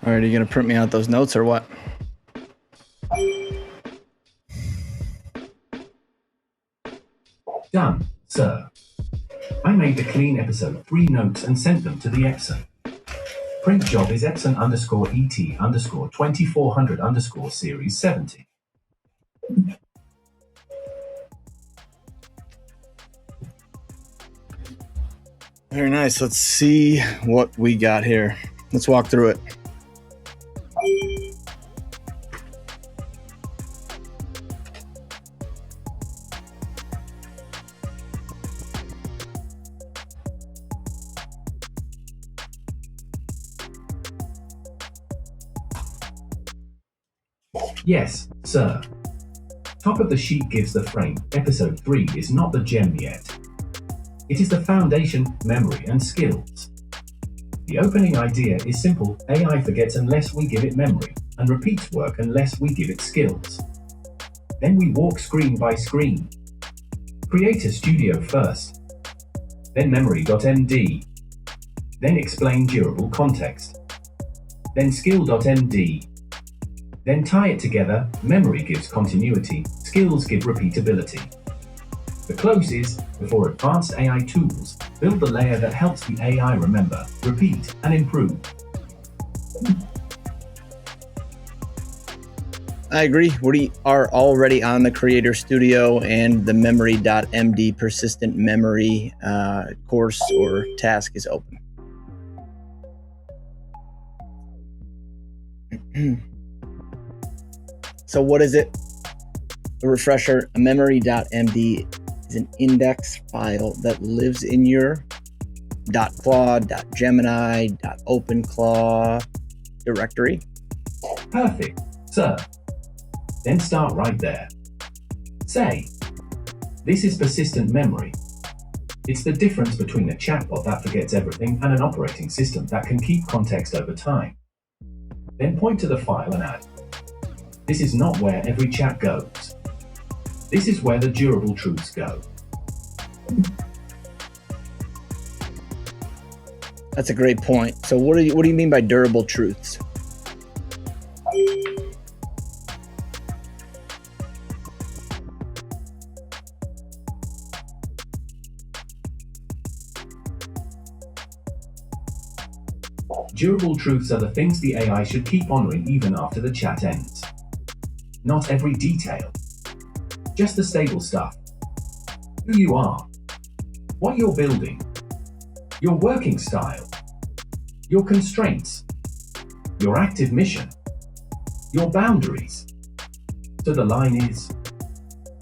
All right, are you going to print me out those notes or what? Done, sir. I made the clean episode 3 notes and sent them to the Epson. Print job is Epson_ET_2400_series 70. Very nice. Let's see what we got here. Let's walk through it. Yes, sir. Top of the sheet gives the frame. Episode 3 is not the gem yet. It is the foundation, memory, and skills. The opening idea is simple. AI forgets unless we give it memory, and repeats work unless we give it skills. Then we walk screen by screen. Create a studio first. Then memory.md. Then explain durable context. Then skill.md. Then tie it together. Memory gives continuity, skills give repeatability. The close is, before advanced AI tools, build the layer that helps the AI remember, repeat, and improve. I agree. We are already on the Creator Studio, and the memory.md persistent memory course or task is open. So what is it? A refresher, a memory.md is an index file that lives in your .claude, .gemini, .openclaw directory. Perfect, sir. Then start right there. Say, this is persistent memory. It's the difference between a chatbot that forgets everything and an operating system that can keep context over time. Then point to the file and add, this is not where every chat goes. This is where the durable truths go. That's a great point. So what do you mean by durable truths? Durable truths are the things the AI should keep honoring even after the chat ends. Not every detail. Just the stable stuff. Who you are. What you're building. Your working style. Your constraints. Your active mission. Your boundaries. So the line is,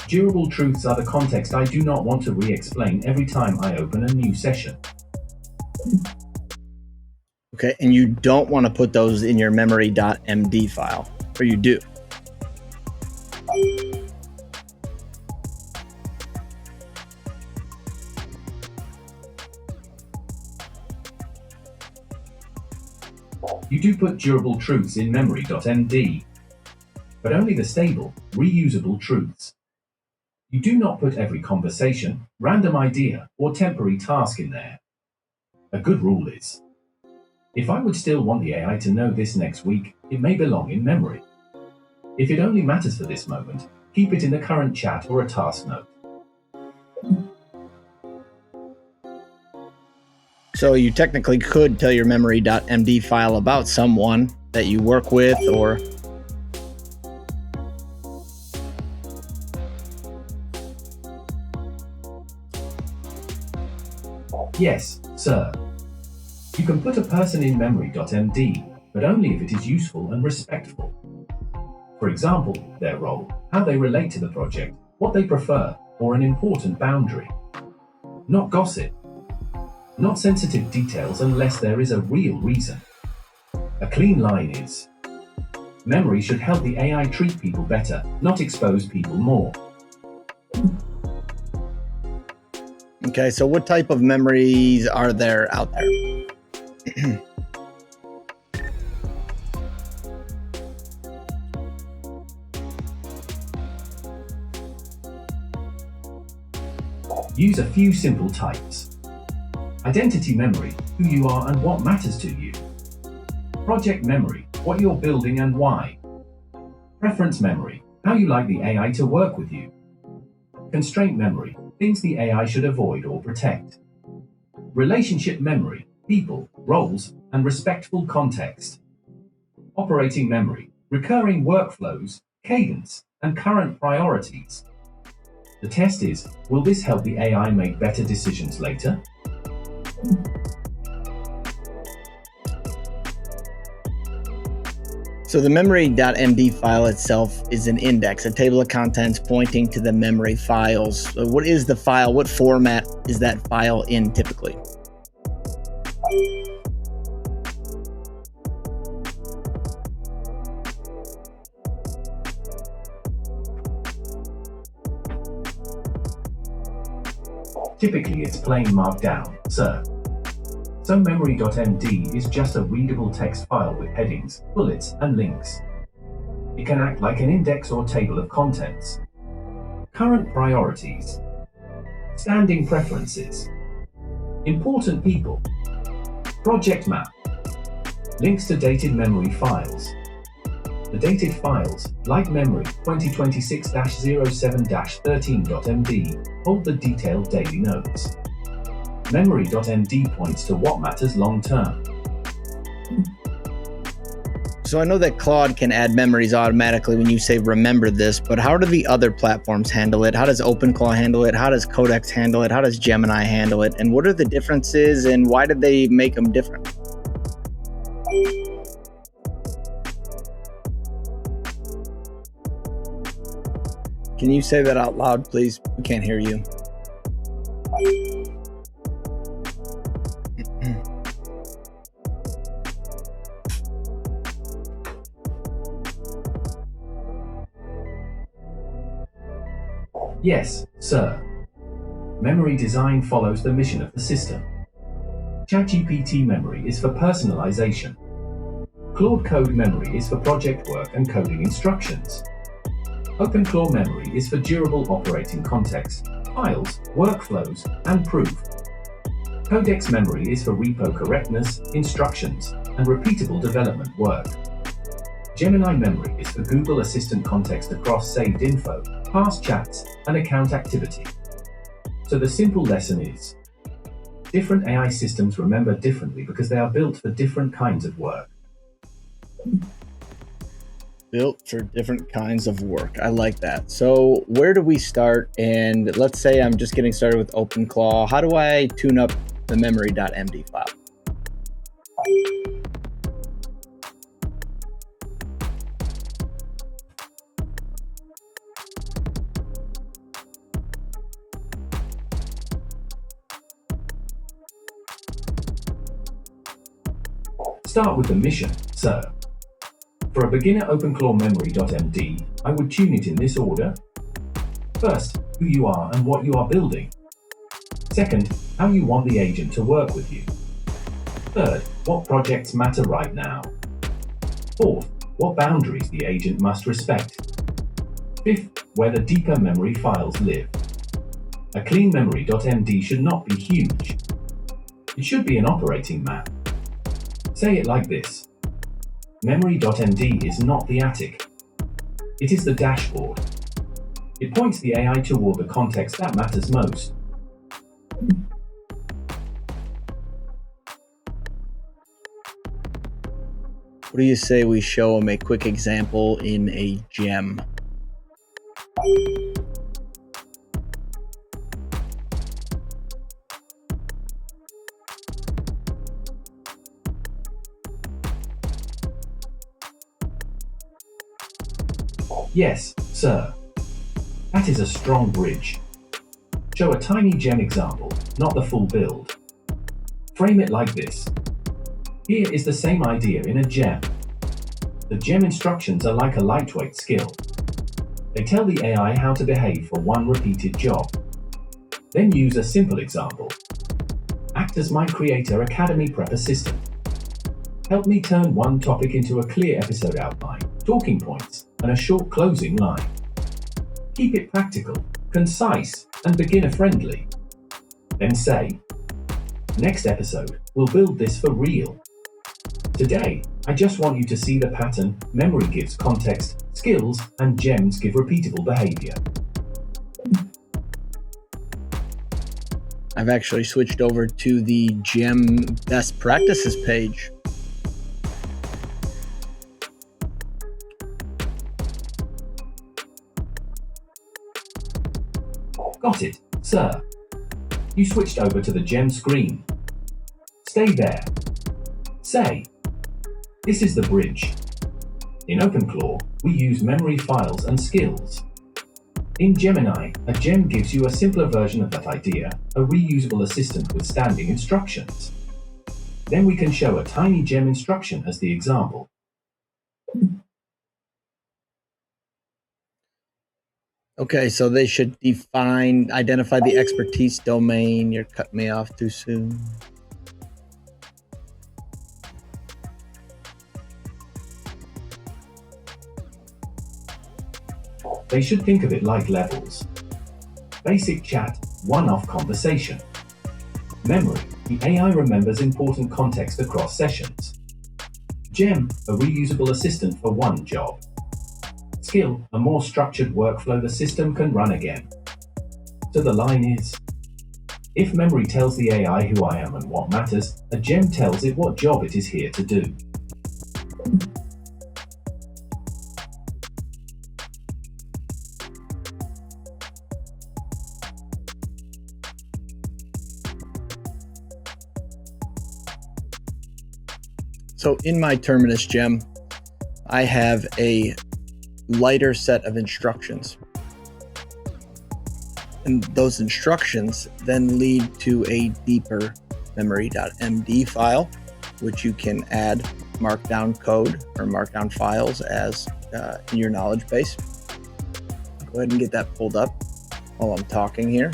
durable truths are the context I do not want to re-explain every time I open a new session. Okay, and you don't want to put those in your memory.md file, or you do? You do put durable truths in memory.md, but only the stable, reusable truths. You do not put every conversation, random idea, or temporary task in there. A good rule is, if I would still want the AI to know this next week, it may belong in memory. If it only matters for this moment, keep it in the current chat or a task note. So you technically could tell your memory.md file about someone that you work with, or yes, sir. You can put a person in memory.md, but only if it is useful and respectful. For example, their role, how they relate to the project, what they prefer, or an important boundary. Not gossip. Not sensitive details unless there is a real reason. A clean line is, memory should help the AI treat people better, not expose people more. okay, so what type of memories are there out there? Use a few simple types. Identity memory, who you are and what matters to you. Project memory, what you're building and why. Preference memory, how you like the AI to work with you. Constraint memory, things the AI should avoid or protect. Relationship memory, people, roles, and respectful context. Operating memory, recurring workflows, cadence, and current priorities. The test is, will this help the AI make better decisions later? So the memory.md file itself is an index, a table of contents pointing to the memory files. So what is the file? What format is that file in typically? Typically, it's plain Markdown, sir. So memory.md is just a readable text file with headings, bullets, and links. It can act like an index or table of contents. Current priorities. Standing preferences. Important people. Project map. Links to dated memory files. The dated files, like memory 2026-07-13.md, hold the detailed daily notes. Memory.md points to what matters long term. So I know that Claude can add memories automatically when you say remember this, but how do the other platforms handle it? How does OpenClaw handle it? How does Codex handle it? How does Gemini handle it? And what are the differences and why did they make them different? Can you say that out loud, please? We can't hear you. Yes, sir. Memory design follows the mission of the system. ChatGPT memory is for personalization. Claude Code memory is for project work and coding instructions. OpenClaw memory is for durable operating context, files, workflows, and proof. Codex memory is for repo correctness, instructions, and repeatable development work. Gemini memory is for Google Assistant context across saved info, past chats, and account activity. So the simple lesson is, different AI systems remember differently because they are built for different kinds of work. Built for different kinds of work. I like that. So where do we start? And let's say I'm just getting started with OpenClaw. How do I tune up the memory.md file? Start with the mission, sir. For a beginner OpenClaw memory.md, I would tune it in this order. First, who you are and what you are building. Second, how you want the agent to work with you. Third, what projects matter right now. Fourth, what boundaries the agent must respect. Fifth, where the deeper memory files live. A clean memory.md should not be huge. It should be an operating map. Say it like this. Memory.md is not the attic. It is the dashboard. It points the AI toward the context that matters most. What do you say we show them a quick example in a gem? Yes, sir. That is a strong bridge. Show a tiny gem example, not the full build. Frame it like this. Here is the same idea in a gem. The gem instructions are like a lightweight skill. They tell the AI how to behave for one repeated job. Then use a simple example. Act as my Creator Academy prep assistant. Help me turn one topic into a clear episode outline, talking points, and a short closing line. Keep it practical, concise, and beginner-friendly. Then say, next episode, we'll build this for real. Today, I just want you to see the pattern. Memory gives context, skills, and gems give repeatable behavior. I've actually switched over to the Gem best practices page. Got it, sir. You switched over to the Gem screen. Stay there. Say, this is the bridge. In OpenClaw, we use memory files and skills. In Gemini, a gem gives you a simpler version of that idea, a reusable assistant with standing instructions. Then we can show a tiny gem instruction as the example. Okay, so they should identify the expertise domain. You're cutting me off too soon. They should think of it like levels. Basic chat, one-off conversation. Memory, the AI remembers important context across sessions. Gem, a reusable assistant for one job. Skill, a more structured workflow the system can run again. So the line is, if memory tells the AI who I am and what matters, a gem tells it what job it is here to do. So in my Terminus gem, I have a lighter set of instructions. And those instructions then lead to a deeper memory.md file, which you can add markdown code or markdown files as in your knowledge base. Go ahead and get that pulled up while I'm talking here.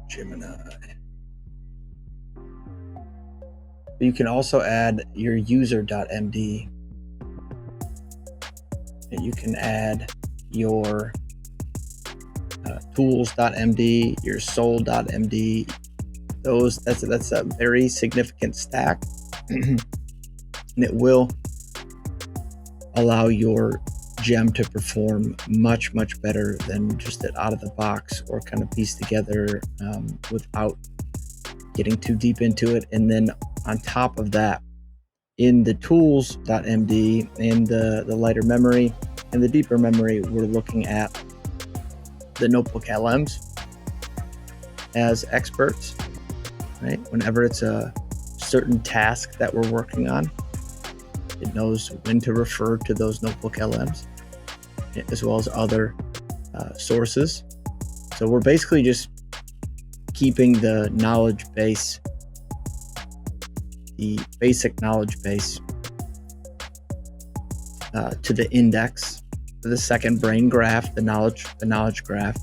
Gemini. You can also add your user.md. And you can add your tools.md, your soul.md. That's a very significant stack. And it will allow your gem to perform much, much better than just it out of the box or kind of piece together without getting too deep into it. And then on top of that, in the tools.md and the lighter memory and the deeper memory, we're looking at the notebook LMs as experts, right? Whenever it's a certain task that we're working on, it knows when to refer to those notebook LMs as well as other sources. So we're basically just keeping the knowledge base, the basic knowledge base to the index for the second brain graph, the knowledge graph,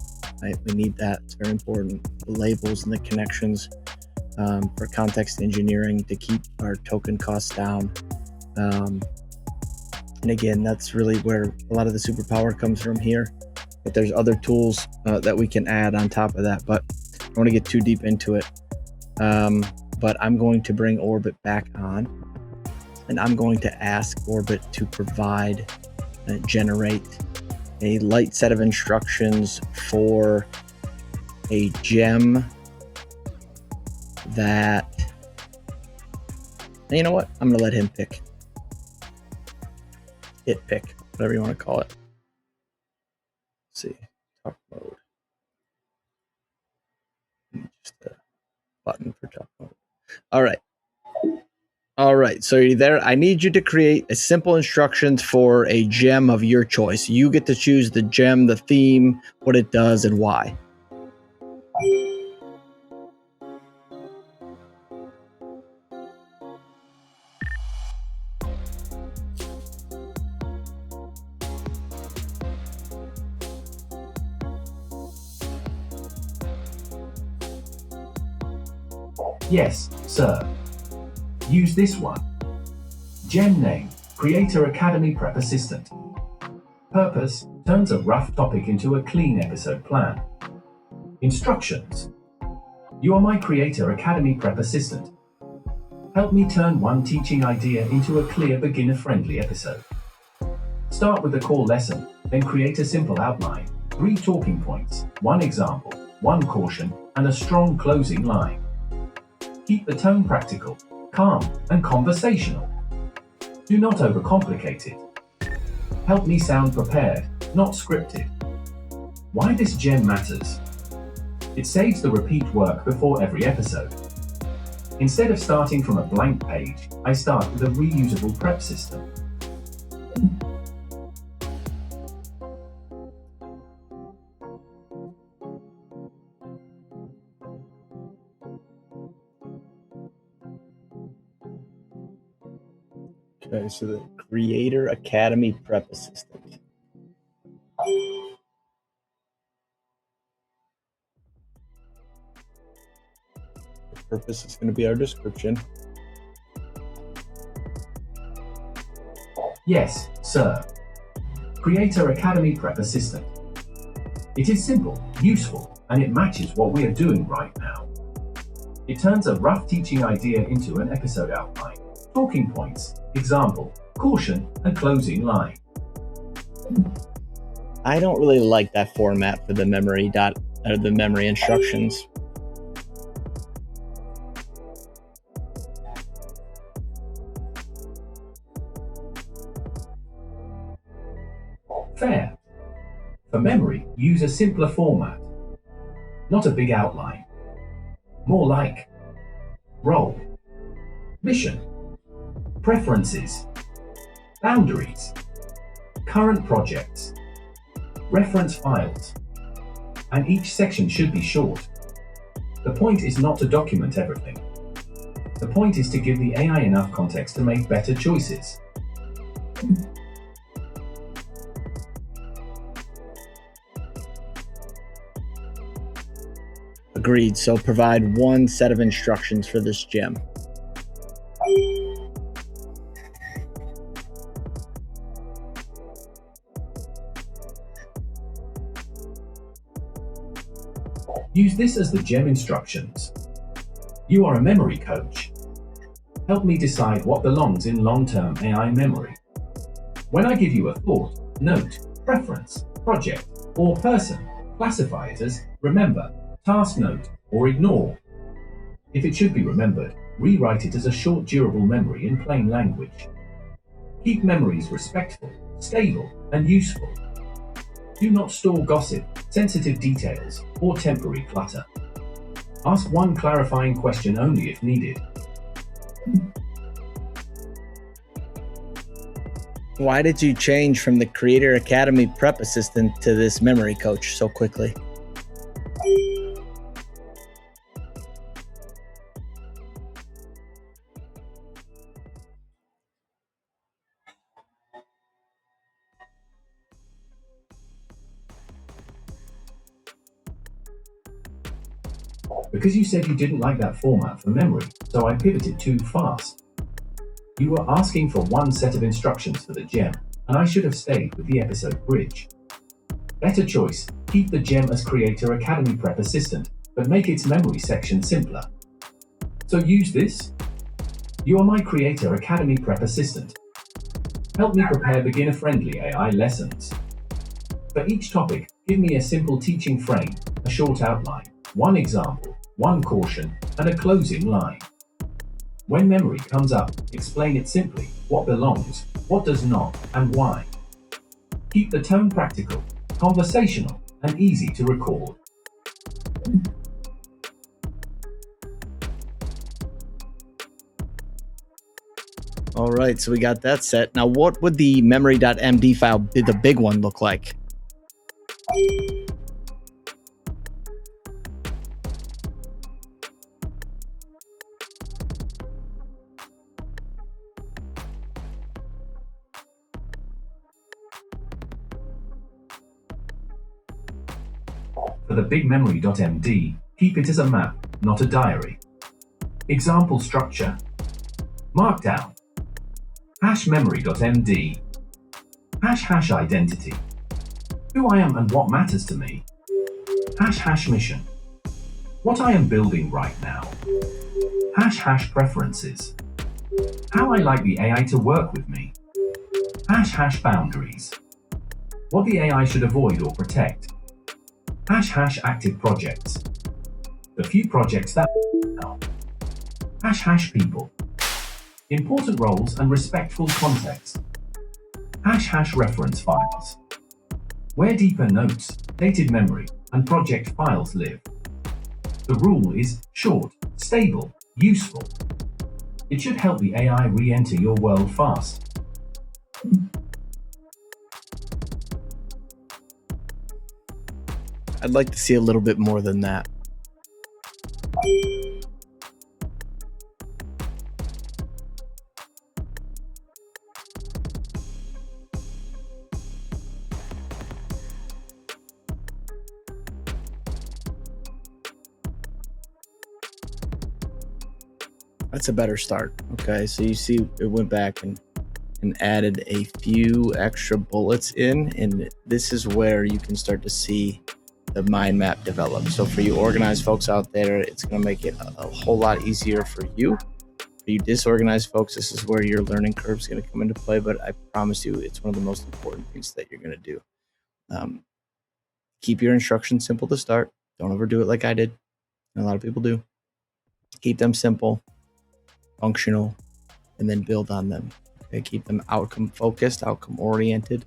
right? We need that. It's very important. The labels and the connections for context engineering to keep our token costs down. And again, that's really where a lot of the superpower comes from here. But there's other tools that we can add on top of that, but I don't want to get too deep into it. But I'm going to bring Orbit back on, and I'm going to ask Orbit to provide generate a light set of instructions for a gem that, you know what, I'm going to let him pick. It pick, whatever you want to call it. Let's see, talk mode. Just a button for talk mode. All right, so you're there. I need you to create a simple instructions for a gem of your choice. You get to choose the gem, the theme, what it does, and why. Yes, sir. Use this one. Gem name, Creator Academy Prep Assistant. Purpose, turns a rough topic into a clean episode plan. Instructions. You are my Creator Academy Prep Assistant. Help me turn one teaching idea into a clear beginner-friendly episode. Start with a core lesson, then create a simple outline, 3 talking points, 1 example, 1 caution, and a strong closing line. Keep the tone practical, calm, and conversational. Do not overcomplicate it. Help me sound prepared, not scripted. Why this gem matters? It saves the repeat work before every episode. Instead of starting from a blank page, I start with a reusable prep system. Okay, so the Creator Academy Prep Assistant. The purpose is going to be our description. Yes, sir. Creator Academy Prep Assistant. It is simple, useful, and it matches what we are doing right now. It turns a rough teaching idea into an episode outline, talking points, example, caution, and closing line. I don't really like that format for the memory instructions. Fair. For memory, use a simpler format. Not a big outline. More like role, mission, preferences, boundaries, current projects, reference files, and each section should be short. The point is not to document everything. The point is to give the AI enough context to make better choices. Agreed, so provide one set of instructions for this gem. Use this as the gem instructions. You are a memory coach. Help me decide what belongs in long-term AI memory. When I give you a thought, note, preference, project, or person, classify it as remember, task note, or ignore. If it should be remembered, rewrite it as a short durable memory in plain language. Keep memories respectful, stable, and useful. Do not store gossip, sensitive details, or temporary clutter. Ask one clarifying question only if needed. Why did you change from the Creator Academy Prep Assistant to this memory coach so quickly? Because you said you didn't like that format for memory, so I pivoted too fast. You were asking for one set of instructions for the gem, and I should have stayed with the episode bridge. Better choice, keep the gem as Creator Academy Prep Assistant, but make its memory section simpler. So use this. You are my Creator Academy Prep Assistant. Help me prepare beginner-friendly AI lessons. For each topic, give me a simple teaching frame, a short outline, one example, one caution, and a closing line. When memory comes up, explain it simply, what belongs, what does not, and why. Keep the tone practical, conversational, and easy to record. All right, so we got that set. Now, what would the memory.md file, the big one, look like? For the big memory.md, keep it as a map, not a diary. Example structure. Markdown. Hash memory.md. Hash identity. Who I am and what matters to me. Hash mission. What I am building right now. Hash preferences. How I like the AI to work with me. Hash boundaries. What the AI should avoid or protect. Hash active projects. The few projects that help. Hash people. Important roles and respectful context. Hash reference files. Where deeper notes, dated memory, and project files live. The rule is short, stable, useful. It should help the AI re-enter your world fast. I'd like to see a little bit more than that. That's a better start. Okay, so you see it went back and added a few extra bullets in, and this is where you can start to see the mind map develop. So for you organized folks out there, it's going to make it a whole lot easier for you. For you disorganized folks, this is where your learning curve is going to come into play, but I promise you it's one of the most important things that you're going to do. Keep your instructions simple to start. Don't overdo it like I did, and a lot of people do. Keep them simple, functional, and then build on them. Okay, keep them outcome focused, outcome oriented,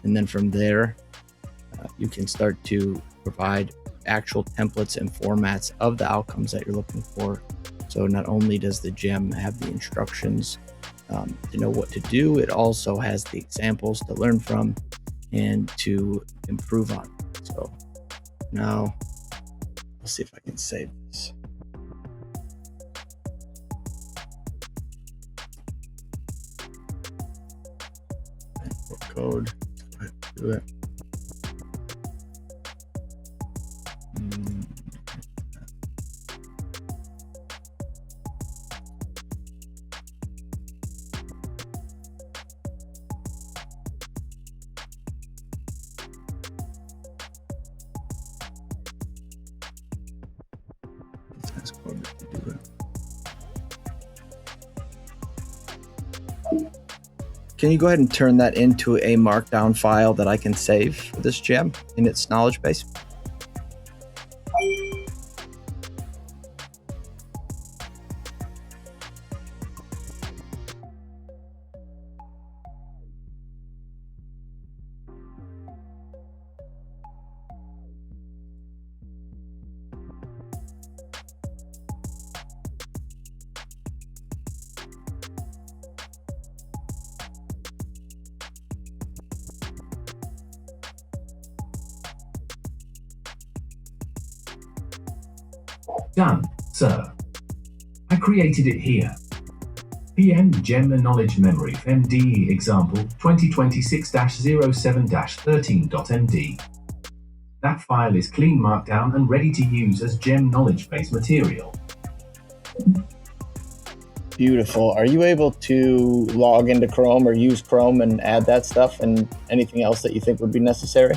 and then from there, you can start to provide actual templates and formats of the outcomes that you're looking for. So not only does the gem have the instructions to know what to do, it also has the examples to learn from and to improve on. So now let's see if I can save this. Import code, go ahead and do it. Can you go ahead and turn that into a markdown file that I can save for this gem in its knowledge base? Done, sir. I created it here. PM Gem Knowledge Memory MD example 2026-07-13.md. That file is clean markdown and ready to use as Gem knowledge base material. Beautiful. Are you able to log into Chrome or use Chrome and add that stuff and anything else that you think would be necessary?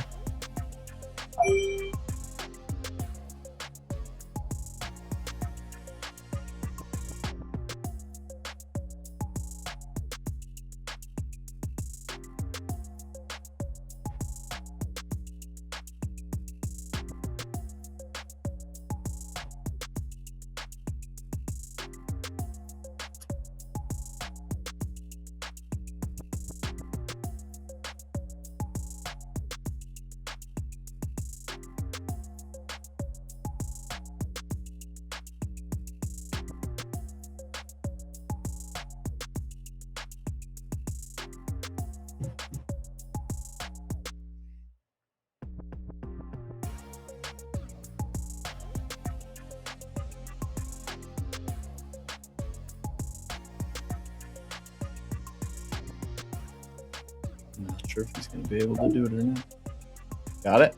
I'm not sure if he's going to be able to do it or not. Got it?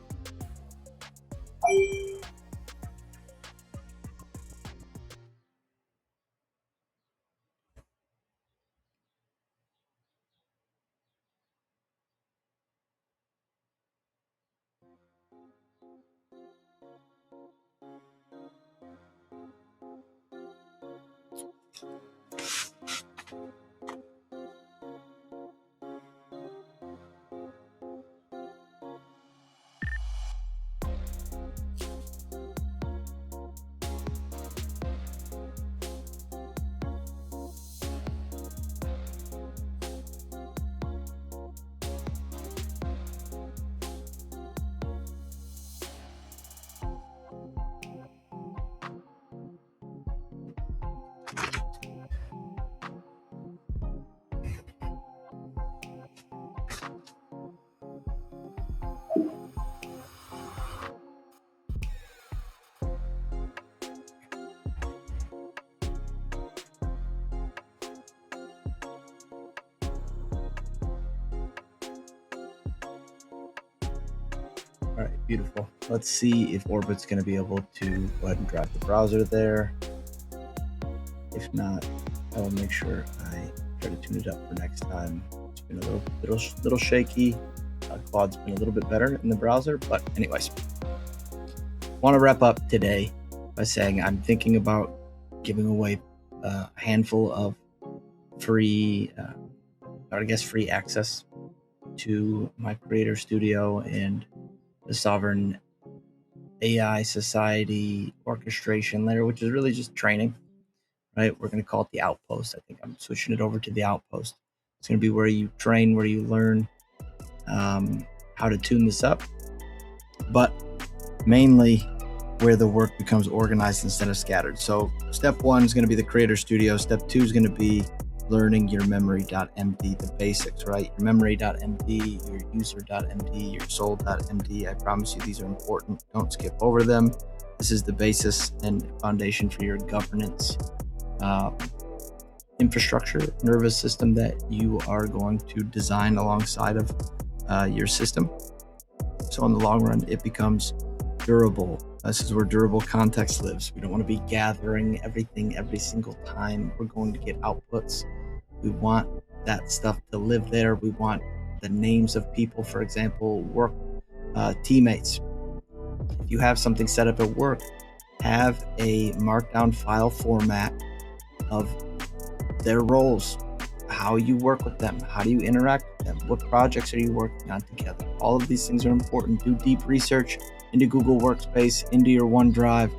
All right, beautiful. Let's see if Orbit's going to be able to go ahead and drive the browser there. If not, I will make sure I try to tune it up for next time. It's been a little shaky. Claude's been a little bit better in the browser, but anyways, want to wrap up today by saying I'm thinking about giving away a handful of free access to my Creator Studio and the Sovereign AI Society orchestration layer, which is really just training, right? We're going to call it the Outpost. I think I'm switching it over to the Outpost. It's going to be where you train, where you learn how to tune this up, but mainly where the work becomes organized instead of scattered. So step 1 is going to be the Creator Studio. Step 2 is going to be learning your memory.md, the basics, right? Your memory.md, your user.md, your soul.md. I promise you these are important. Don't skip over them. This is the basis and foundation for your governance infrastructure, nervous system that you are going to design alongside of your system. So in the long run, it becomes durable. This is where durable context lives. We don't want to be gathering everything every single time we're going to get outputs. We want that stuff to live there. We want the names of people, for example, work teammates. If you have something set up at work, have a markdown file format of their roles, how you work with them, how do you interact with them, what projects are you working on together. All of these things are important. Do deep research into Google Workspace, into your OneDrive,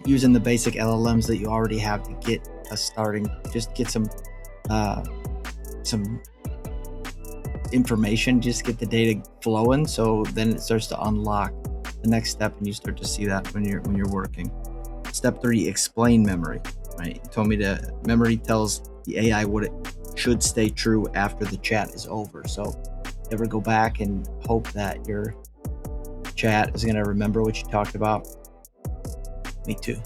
using the basic LLMs that you already have to get us starting. Just get some information, just get the data flowing, so then it starts to unlock the next step and you start to see that when you're working. Step 3, explain memory, right? You told me to memory tells the AI what it should stay true after the chat is over. So never go back and hope that your chat is going to remember what you talked about. Me too.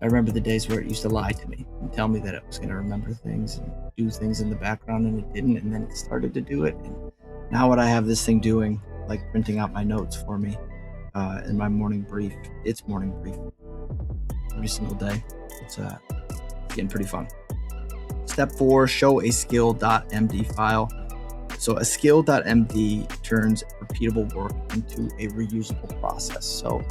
I remember the days where it used to lie to me and tell me that it was going to remember things and do things in the background, and it didn't, and then it started to do it. And now what I have this thing doing, like printing out my notes for me in my morning brief, it's morning brief every single day. It's getting pretty fun. Step 4, show a skill.md file. So a skill.md turns repeatable work into a reusable process. So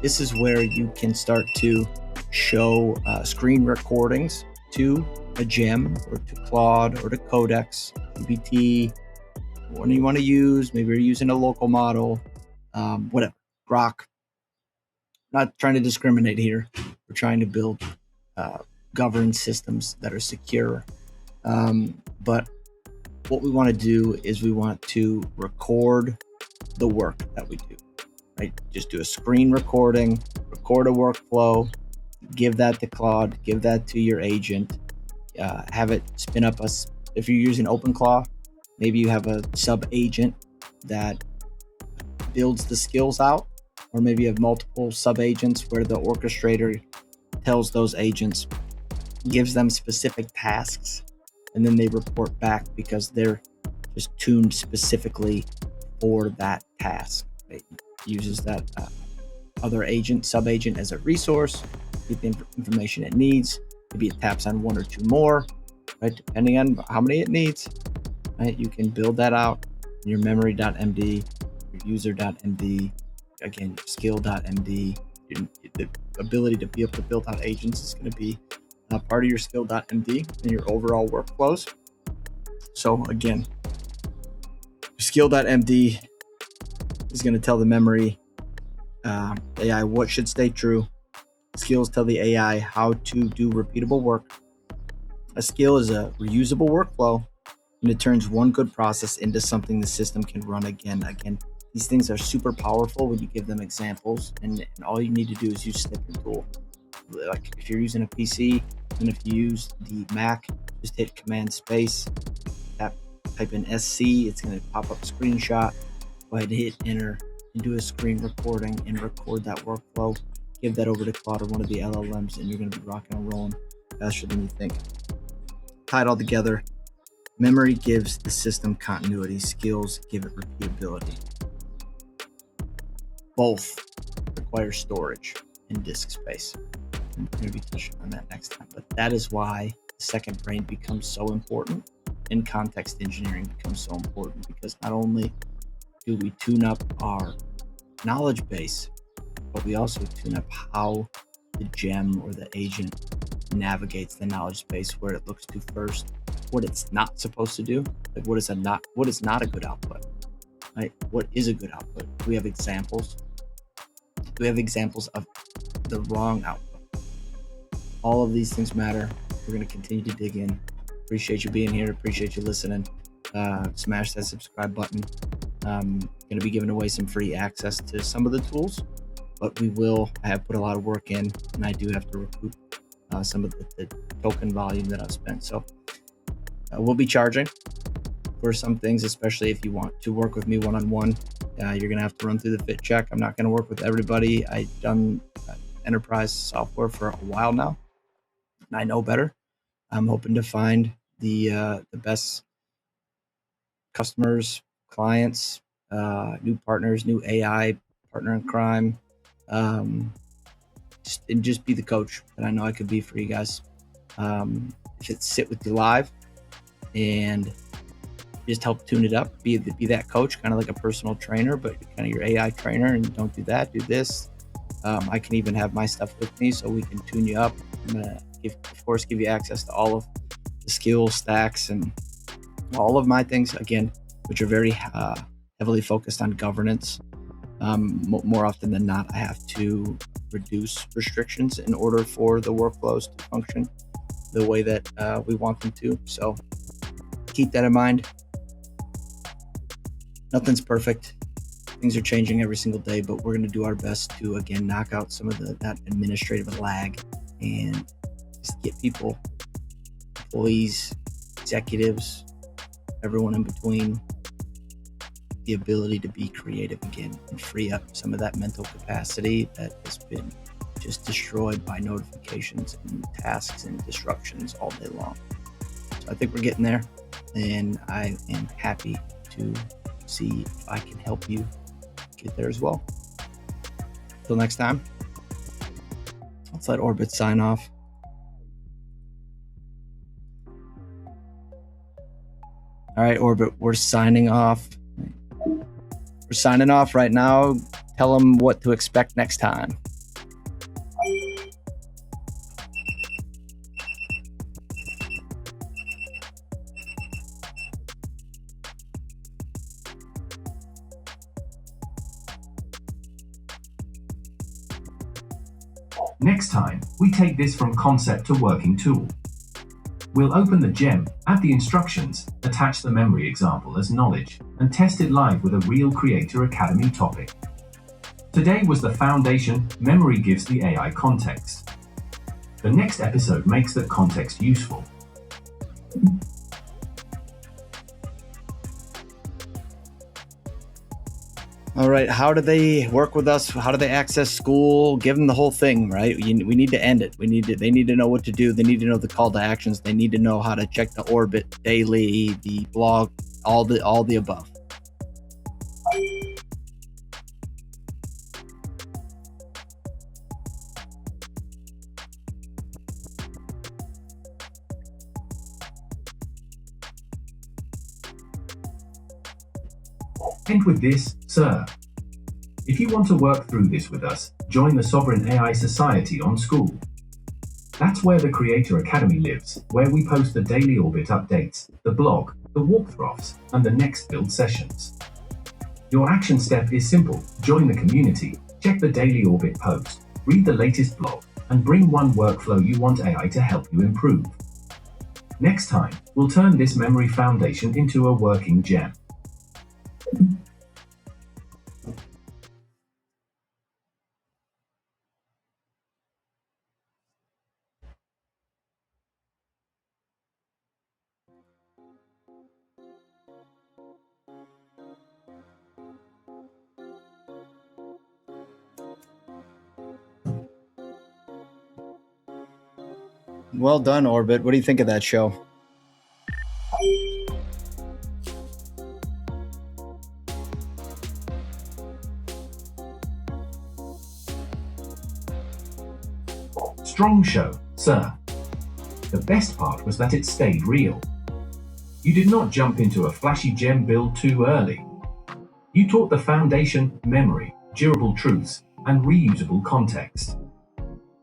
this is where you can start to show screen recordings to a Gem or to Claude or to Codex, GPT, what do you want to use? Maybe you're using a local model, whatever, Grok. Not trying to discriminate here. We're trying to build governed systems that are secure. But what we want to do is we want to record the work that we do, right? Just do a screen recording, record a workflow, give that to Claude, give that to your agent, have it spin up if you're using OpenClaw, maybe you have a sub agent that builds the skills out, or maybe you have multiple sub agents where the orchestrator tells those agents, gives them specific tasks, and then they report back because they're just tuned specifically for that task. It uses that other agent, sub-agent as a resource, get the information it needs. Maybe it taps on one or two more, right? Depending on how many it needs, right? You can build that out in your memory.md, your user.md, again, your skill.md. The ability to be able to build out agents is going to be part of your skill.md and your overall workflows. So again, your skill.md is going to tell the memory AI what should stay true. Skills tell the AI how to do repeatable work. A skill is a reusable workflow, and it turns one good process into something the system can run again. These things are super powerful when you give them examples, and all you need to do is use snipping tool. like if you're using a PC, and if you use the Mac, just hit Command Space, type in SC, it's going to pop up a screenshot. Go ahead and hit enter and do a screen recording and record that workflow. Give that over to Claude or one of the LLMs, and you're going to be rocking and rolling faster than you think. Tie it all together. Memory gives the system continuity. Skills give it repeatability. Both require storage and disk space. I'm going to be touching on that next time. But that is why the second brain becomes so important, and context engineering becomes so important, because not only do we tune up our knowledge base, but we also tune up how the gem or the agent navigates the knowledge base, where it looks to first, what it's not supposed to do, like what is not a good output, right? What is a good output? We have examples. We have examples of the wrong output. All of these things matter. We're going to continue to dig in. Appreciate you being here. Appreciate you listening. Smash that subscribe button. Going to be giving away some free access to some of the tools, but I have put a lot of work in, and I do have to recoup some of the token volume that I've spent. So we'll be charging for some things, especially if you want to work with me one-on-one. You're going to have to run through the fit check. I'm not going to work with everybody. I've done enterprise software for a while now, and I know better. I'm hoping to find the best customers, clients, new partners, new AI partner in crime, just be the coach that I know I could be for you guys. If it's sit with you live and just help tune it up, be that coach, kind of like a personal trainer, but kind of your AI trainer, and don't do that, do this. I can even have my stuff with me so we can tune you up. I'm gonna give you access to all of the skills stacks and all of my things, again, which are very heavily focused on governance. More often than not, I have to reduce restrictions in order for the workflows to function the way that we want them to. So keep that in mind. Nothing's perfect. Things are changing every single day, but we're going to do our best to, again, knock out some of that administrative lag and just get people, employees, executives, everyone in between, the ability to be creative again and free up some of that mental capacity that has been just destroyed by notifications and tasks and disruptions all day long. So I think we're getting there, and I am happy to see if I can help you get there as well. Till next time, let's let Orbit sign off. All right, Orbit, we're signing off. We're signing off right now. Tell them what to expect next time. Next time, we take this from concept to working tool. We'll open the gem, add the instructions, attach the memory example as knowledge, and test it live with a real Creator Academy topic. Today was the foundation. Memory gives the AI context. The next episode makes that context useful. All right, how do they work with us? How do they access school? Give them the whole thing, right? We need to end it. They need to know what to do. They need to know the call to actions. They need to know how to check the Orbit daily, the blog, all the above. And with this, sir. If you want to work through this with us, join the Sovereign AI Society on School. That's where the Creator Academy lives, where we post the daily Orbit updates, the blog, the walkthroughs, and the next build sessions. Your action step is simple: join the community, check the daily Orbit post, read the latest blog, and bring one workflow you want AI to help you improve. Next time, we'll turn this memory foundation into a working gem. Well done, Orbit. What do you think of that show? Strong show, sir. The best part was that it stayed real. You did not jump into a flashy gem build too early. You taught the foundation, memory, durable truths, and reusable context.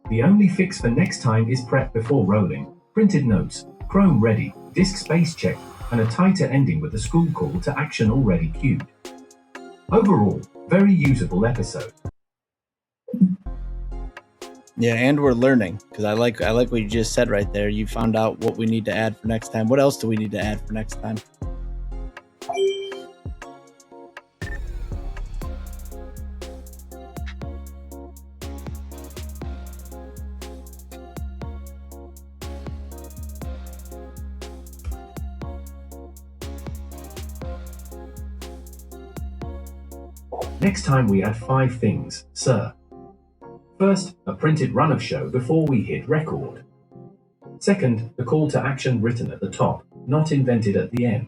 The only fix for next time is prep before rolling, printed notes, Chrome ready, disk space checked, and a tighter ending with a school call to action already queued. Overall, very usable episode. Yeah, and we're learning, because I like what you just said right there. You found out what we need to add for next time. What else do we need to add for next time? Next time we add 5 things, sir. First, a printed run of show before we hit record. Second, the call to action written at the top, not invented at the end.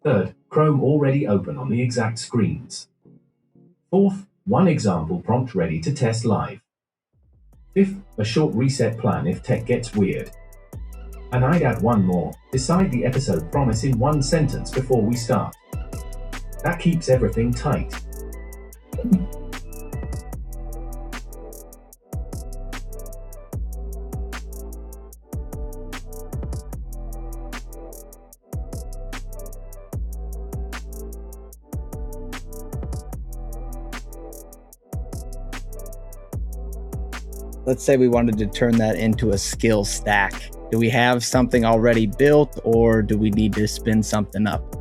Third, Chrome already open on the exact screens. Fourth, one example prompt ready to test live. Fifth, a short reset plan if tech gets weird. And I'd add one more, decide the episode promise in one sentence before we start. That keeps everything tight. Let's say we wanted to turn that into a skill stack. Do we have something already built, or do we need to spin something up?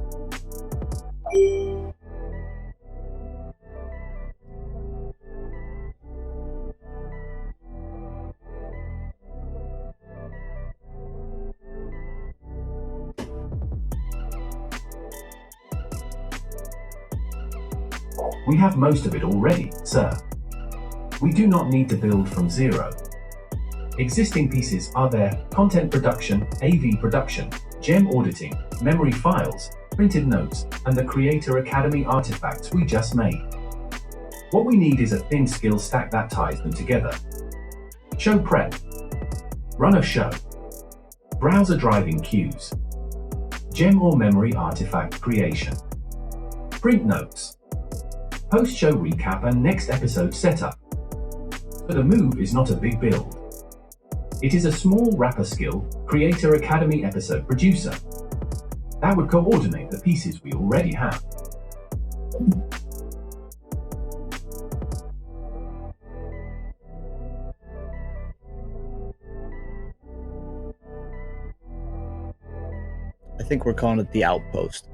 We have most of it already, sir. We do not need to build from zero. Existing pieces are there: content production, AV production, gem auditing, memory files, printed notes, and the Creator Academy artifacts we just made. What we need is a thin skill stack that ties them together. Show prep, run of show, browser driving cues, gem or memory artifact creation, print notes, post-show recap and next episode setup. So the move is not a big build. It is a small wrapper skill, Creator Academy episode producer. That would coordinate the pieces we already have. I think we're calling it the Outpost.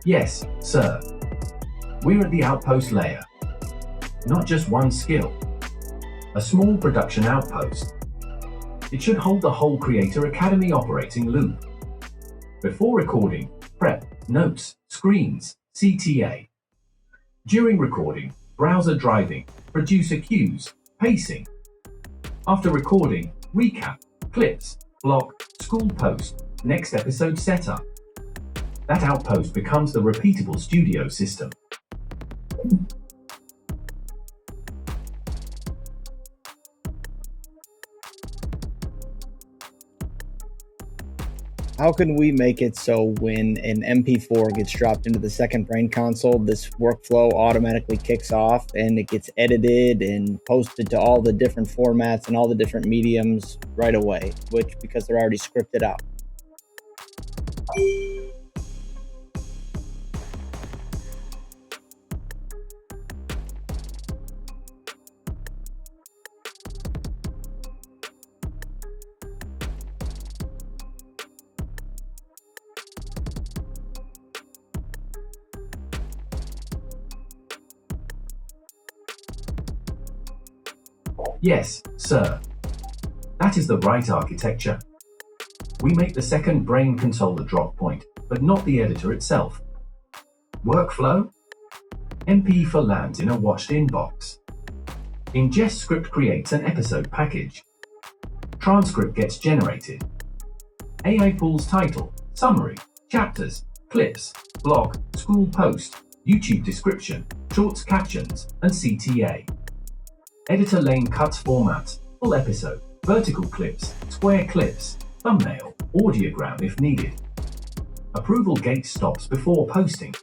Yes, sir. We're at the outpost layer. Not just one skill. A small production outpost. It should hold the whole Creator Academy operating loop. Before recording, prep, notes, screens, CTA. During recording, browser driving, producer cues, pacing. After recording, recap, clips, block, school post, next episode setup. That outpost becomes the repeatable studio system. How can we make it so when an MP4 gets dropped into the second brain console, this workflow automatically kicks off and it gets edited and posted to all the different formats and all the different mediums right away, because they're already scripted out? Yes, sir. That is the right architecture. We make the second brain controller drop point, but not the editor itself. Workflow? MP4 lands in a watched inbox. Ingest script creates an episode package. Transcript gets generated. AI pulls title, summary, chapters, clips, blog, school post, YouTube description, shorts captions, and CTA. Editor lane cuts formats, full episode, vertical clips, square clips, thumbnail, audiogram if needed. Approval gate stops before posting.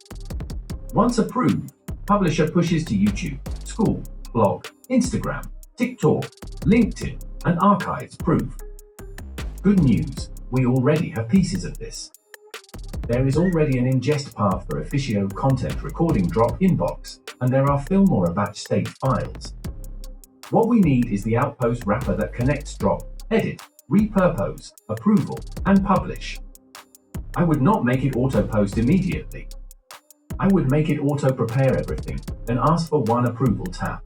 Once approved, publisher pushes to YouTube, school, blog, Instagram, TikTok, LinkedIn, and archives proof. Good news, we already have pieces of this. There is already an ingest path for officio content recording drop inbox, and there are Filmora batch state files. What we need is the Outpost wrapper that connects drop, edit, repurpose, approval, and publish. I would not make it auto-post immediately. I would make it auto-prepare everything, and ask for one approval tap.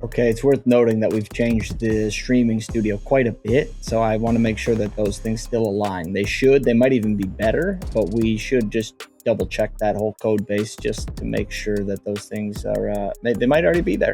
Okay, it's worth noting that we've changed the streaming studio quite a bit, so I want to make sure that those things still align. They might even be better, but we should just double check that whole code base just to make sure that those things are, they might already be there.